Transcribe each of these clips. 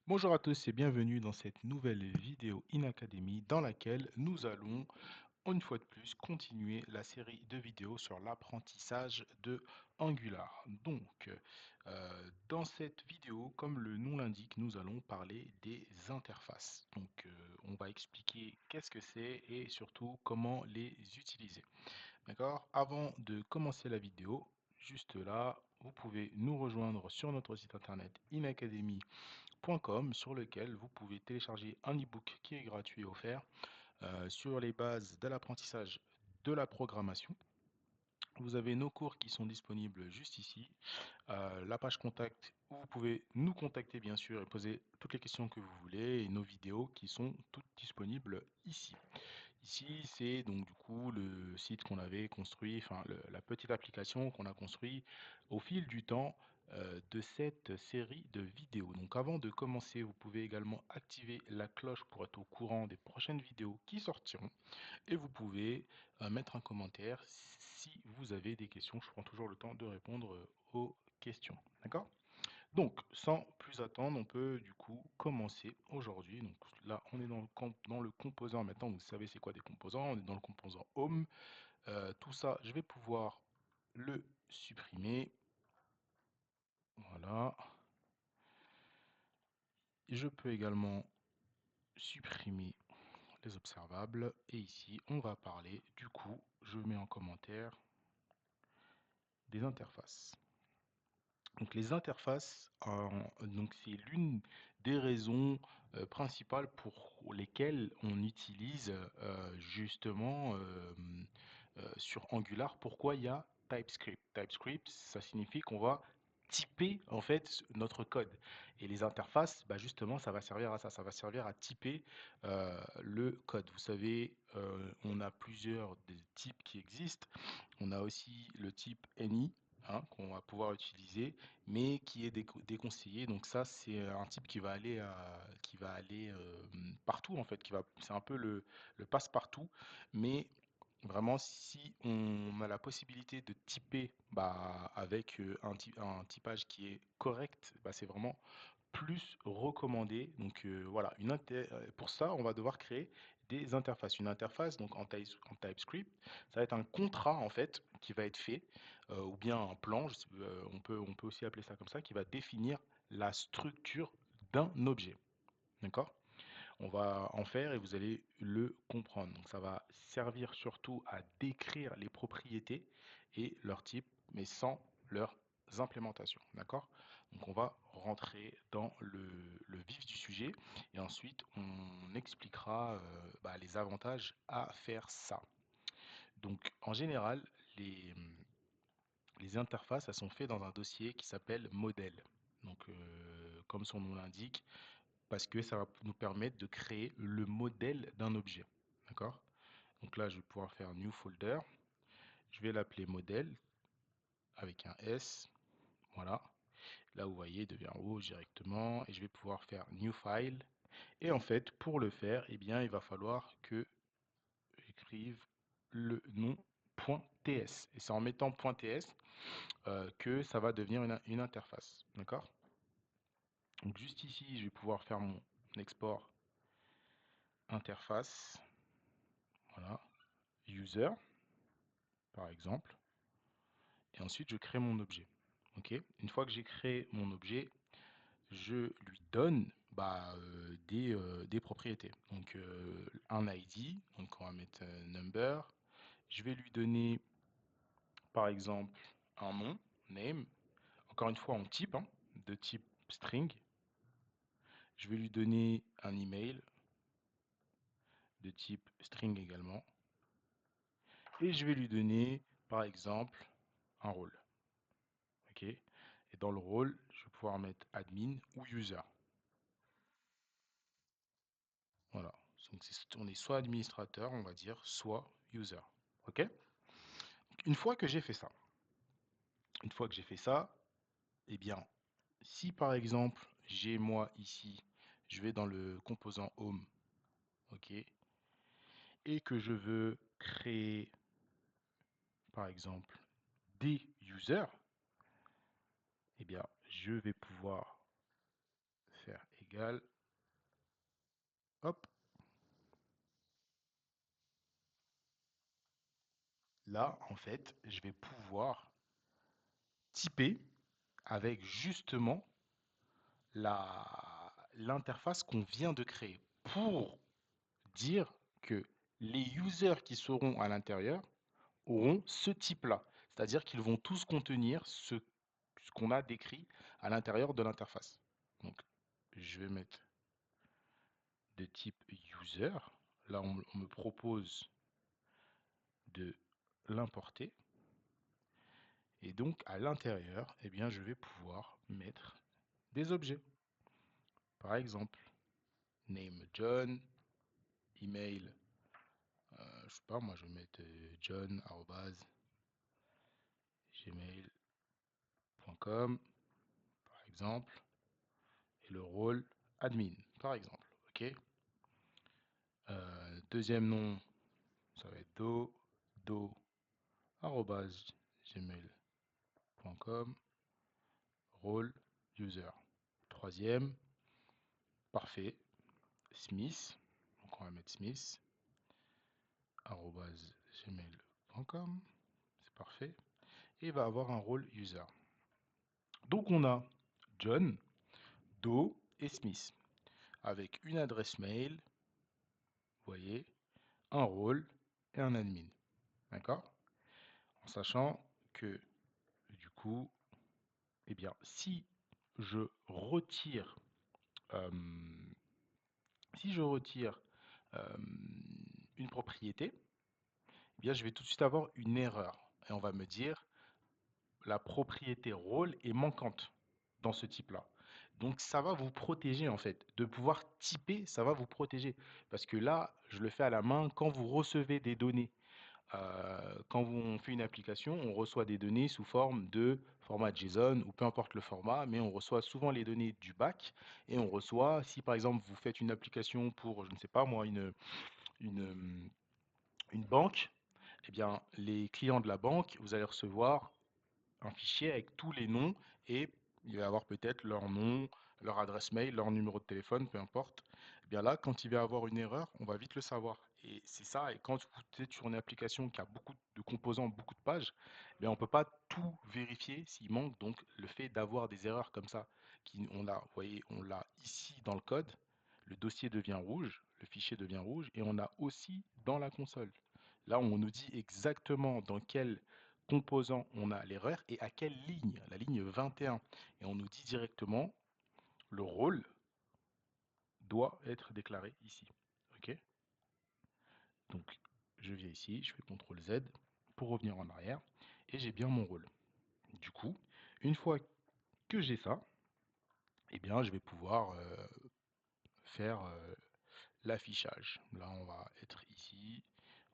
Bonjour à tous et bienvenue dans cette nouvelle vidéo InAcademy dans laquelle nous allons une fois de plus continuer la série de vidéos sur l'apprentissage de Angular. Donc, dans cette vidéo, comme le nom l'indique, nous allons parler des interfaces. Donc, on va expliquer qu'est-ce que c'est et surtout comment les utiliser. D'accord? Avant de commencer la vidéo, juste là, vous pouvez nous rejoindre sur notre site internet inacademy.com sur lequel vous pouvez télécharger un e-book qui est gratuit et offert sur les bases de l'apprentissage de la programmation. Vous avez nos cours qui sont disponibles juste ici, la page contact où vous pouvez nous contacter bien sûr et poser toutes les questions que vous voulez et nos vidéos qui sont toutes disponibles ici. Ici, c'est donc du coup le site qu'on avait construit, enfin la petite application qu'on a construit au fil du temps de cette série de vidéos. Donc avant de commencer, vous pouvez également activer la cloche pour être au courant des prochaines vidéos qui sortiront. Et vous pouvez mettre un commentaire si vous avez des questions. Je prends toujours le temps de répondre aux questions. D'accord? Donc, sans plus attendre, on peut du coup commencer aujourd'hui. Donc là, on est dans le composant. Maintenant, vous savez c'est quoi des composants. On est dans le composant Home. Tout ça, je vais pouvoir le supprimer. Voilà. Je peux également supprimer les observables. Et ici, on va parler, du coup, je mets en commentaire des interfaces. Donc les interfaces, donc c'est l'une des raisons principales pour lesquelles on utilise justement sur Angular. Pourquoi il y a TypeScript? TypeScript, ça signifie qu'on va typer en fait notre code. Et les interfaces, bah, justement, ça va servir à ça. Ça va servir à typer le code. Vous savez, on a plusieurs des types qui existent. On a aussi le type any, hein, qu'on va pouvoir utiliser, mais qui est déconseillé. Donc ça, c'est un type qui va aller partout en fait, c'est un peu le passe-partout, mais vraiment si on a la possibilité de typer bah, avec un typage qui est correct, bah, c'est vraiment plus recommandé. Donc voilà, pour ça, on va devoir créer des interfaces. Une interface, donc en TypeScript, ça va être un contrat en fait qui va être fait, ou bien un plan, on peut aussi appeler ça comme ça, qui va définir la structure d'un objet. D'accord? On va en faire et vous allez le comprendre. Donc ça va servir surtout à décrire les propriétés et leurs types, mais sans leurs implémentations. D'accord? Donc on va rentrer dans le vif du sujet et ensuite on expliquera bah, les avantages à faire ça. Donc en général, les interfaces elles sont faites dans un dossier qui s'appelle modèle. Donc comme son nom l'indique, parce que ça va nous permettre de créer le modèle d'un objet. D'accord? Donc là, je vais pouvoir faire New Folder. Je vais l'appeler modèle avec un S. Voilà. Là, vous voyez, il devient rouge directement. Et je vais pouvoir faire New File. Et en fait, pour le faire, eh bien, il va falloir que j'écrive le nom .ts. Et c'est en mettant .ts que ça va devenir une interface. D'accord? Donc juste ici, je vais pouvoir faire mon export interface. Voilà. User, par exemple. Et ensuite, je crée mon objet. Ok. Une fois que j'ai créé mon objet, je lui donne bah, des propriétés. Donc un ID, donc on va mettre number. Je vais lui donner par exemple un nom, name. Encore une fois en type, hein, de type string. Je vais lui donner un email de type string également. Et je vais lui donner par exemple un rôle. Ok. Et dans le rôle, je vais pouvoir mettre admin ou user. Voilà. Donc on est soit administrateur, on va dire, soit user. OK? Une fois que j'ai fait ça, une fois que j'ai fait ça, eh bien, si par exemple, j'ai moi ici, je vais dans le composant home, OK, et que je veux créer. par exemple des users, eh bien, je vais pouvoir faire égal, hop, là, en fait, je vais pouvoir typer avec justement l'interface qu'on vient de créer pour dire que les users qui seront à l'intérieur auront ce type-là. C'est-à-dire qu'ils vont tous contenir ce qu'on a décrit à l'intérieur de l'interface. Donc, je vais mettre de type user. Là, on me propose de l'importer. Et donc, à l'intérieur, eh bien, je vais pouvoir mettre des objets. Par exemple, name John, email, je sais pas, moi je vais mettre john@gmail.com, par exemple, et le rôle admin, par exemple. Ok. Deuxième nom, ça va être do@gmail.com, rôle user. Troisième, parfait, Smith, donc on va mettre smith@gmail.com, c'est parfait, et il va avoir un rôle user. Donc on a John, Doe et Smith, avec une adresse mail, vous voyez, un rôle et un admin. D'accord? En sachant que, du coup, eh bien, si je retire, euh, si je retire euh, une propriété, eh bien, je vais tout de suite avoir une erreur. Et on va me dire, la propriété rôle est manquante dans ce type-là. Donc ça va vous protéger en fait. De pouvoir typer, ça va vous protéger. Parce que là, je le fais à la main. Quand vous recevez des données, quand on fait une application, on reçoit des données sous forme de format JSON ou peu importe le format, mais on reçoit souvent les données du back et on reçoit, si par exemple vous faites une application pour, je ne sais pas moi, une, une banque, eh bien les clients de la banque, vous allez recevoir un fichier avec tous les noms et il va y avoir peut-être leur nom, leur adresse mail, leur numéro de téléphone, peu importe. Eh bien là, quand il va y avoir une erreur, on va vite le savoir. Et c'est ça, et quand vous êtes sur une application qui a beaucoup de composants, beaucoup de pages, eh bien on ne peut pas tout vérifier s'il manque. Donc le fait d'avoir des erreurs comme ça, vous voyez, on l'a ici dans le code, le dossier devient rouge, le fichier devient rouge, et on a aussi dans la console. Là, on nous dit exactement dans quel composant on a l'erreur et à quelle ligne, la ligne 21. Et on nous dit directement le rôle doit être déclaré ici. Ok. Donc je viens ici, je fais CTRL Z pour revenir en arrière et j'ai bien mon rôle. Du coup, une fois que j'ai ça, eh bien je vais pouvoir faire l'affichage. Là on va être ici,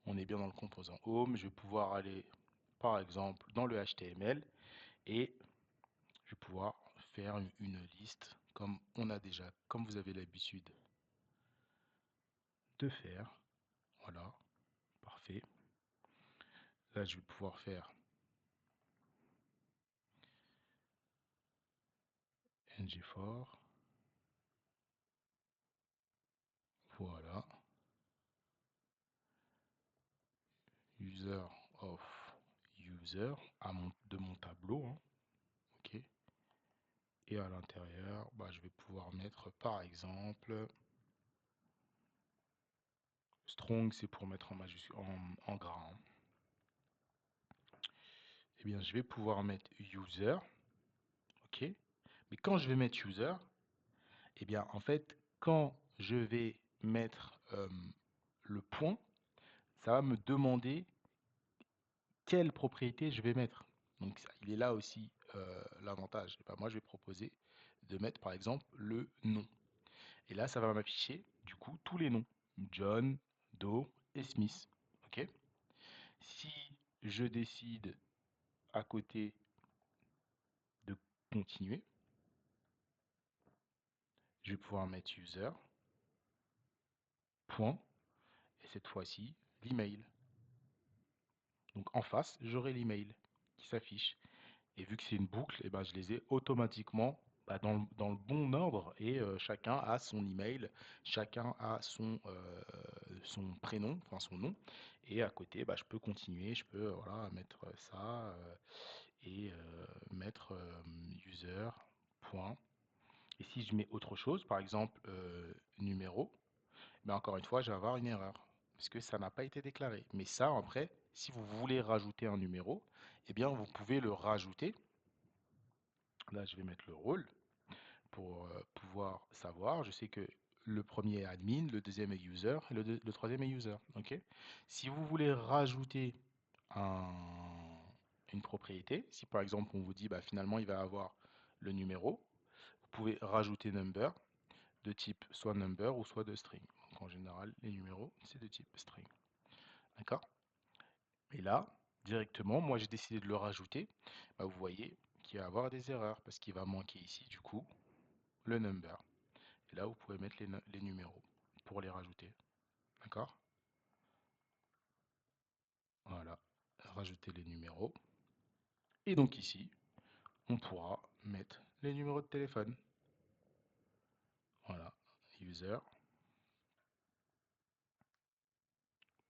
on est bien dans le composant Home, je vais pouvoir aller par exemple dans le HTML et je vais pouvoir faire une liste comme on a déjà, comme vous avez l'habitude de faire. Voilà, parfait. Là, je vais pouvoir faire ng4. Voilà. User of user de mon tableau. Hein. Ok. Et à l'intérieur, bah, je vais pouvoir mettre par exemple strong, c'est pour mettre en majuscule, en gras. Hein. Eh bien, je vais pouvoir mettre user. Ok. Mais quand je vais mettre user, eh bien, en fait, quand je vais mettre le point, ça va me demander quelle propriété je vais mettre. Donc, il est là aussi l'avantage. Eh ben, moi, je vais proposer de mettre, par exemple, le nom. Et là, ça va m'afficher, du coup, tous les noms. John, Doe et Smith. OK? Si je décide à côté de continuer, je vais pouvoir mettre user, point, et cette fois-ci, l'email. Donc en face, j'aurai l'email qui s'affiche. Et vu que c'est une boucle, et ben, je les ai automatiquement dans le bon ordre et chacun a son email, chacun a son prénom, enfin son nom. Et à côté, bah, je peux continuer, je peux voilà, mettre ça et mettre user, point. Et si je mets autre chose, par exemple numéro, mais encore une fois, je vais avoir une erreur parce que ça n'a pas été déclaré. Mais ça, après, si vous voulez rajouter un numéro, eh bien, vous pouvez le rajouter. Là, je vais mettre le rôle pour pouvoir savoir. Je sais que le premier est admin, le deuxième est user et le troisième est user. Ok. Si vous voulez rajouter un- une propriété, si par exemple on vous dit bah, finalement il va avoir le numéro, vous pouvez rajouter number de type soit number ou soit de string. Donc en général, les numéros, c'est de type string. D'accord? Et là, directement, moi j'ai décidé de le rajouter. Bah, vous voyez qu'il va y avoir des erreurs parce qu'il va manquer ici du coup le number. Et là, vous pouvez mettre les numéros pour les rajouter. D'accord? Voilà. Rajouter les numéros. Et donc ici, on pourra mettre les numéros de téléphone. Voilà. User.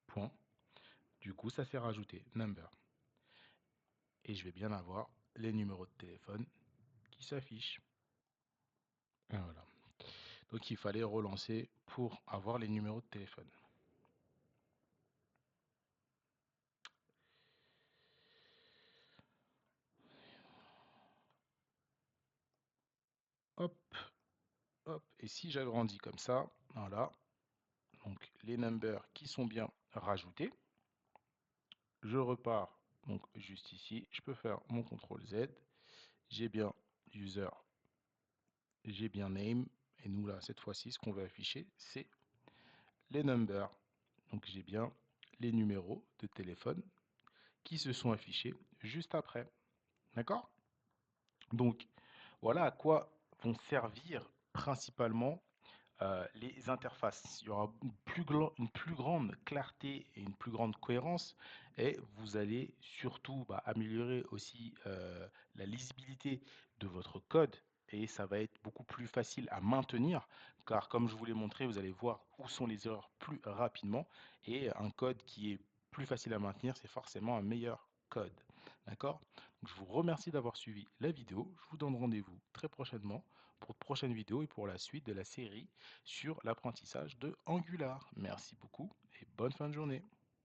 Point. Du coup, ça s'est rajouté. Number. Et je vais bien avoir les numéros de téléphone qui s'affichent. Et voilà. Donc il fallait relancer pour avoir les numéros de téléphone. Hop, hop. Et si j'agrandis comme ça, voilà. Donc les numbers qui sont bien rajoutés. Je repars donc juste ici. Je peux faire mon CTRL Z. J'ai bien user, j'ai bien name. Et nous là, cette fois-ci, ce qu'on va afficher, c'est les numbers. Donc j'ai bien les numéros de téléphone qui se sont affichés juste après. D'accord? Donc voilà à quoi vont servir principalement les interfaces. Il y aura une plus grande clarté et une plus grande cohérence et vous allez surtout améliorer aussi la lisibilité de votre code et ça va être beaucoup plus facile à maintenir car comme je vous l'ai montré, vous allez voir où sont les erreurs plus rapidement et un code qui est plus facile à maintenir, c'est forcément un meilleur code. D'accord? Donc, je vous remercie d'avoir suivi la vidéo. Je vous donne rendez-vous très prochainement pour de prochaines vidéos et pour la suite de la série sur l'apprentissage de Angular. Merci beaucoup et bonne fin de journée.